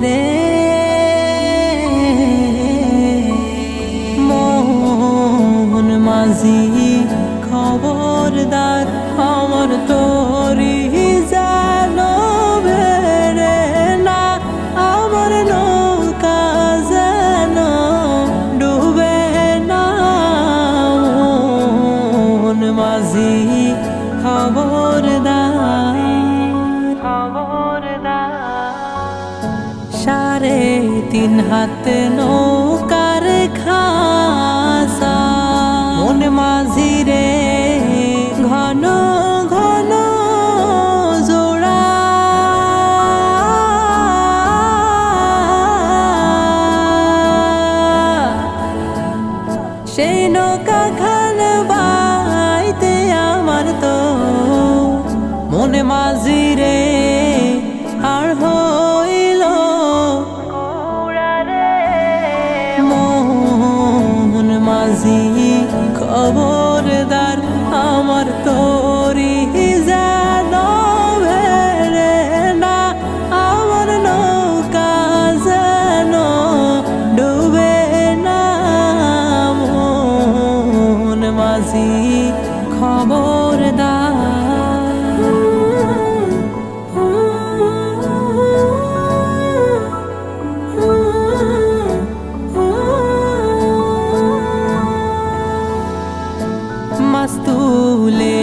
রে মোহন মাঝি খবরদার আমার তোরি যেন বেড়ে না, আমার নৌকা যেন ডুবে না। মোহন মাঝি খবরদার সাড়ে 3 হাত নৌকার খাসা মন মাঝি রে ঘন ঘন জোড়া। সেই নৌকা খান বাইতে আমার তো মন মাঝি রে আর হইল মোহন মাঝি খবরদার আমার তোরি যেন বেড়ে না, আমার নৌকা যেন ডুবে না। মোহন মাঝি খবরদার। মাছ তুলে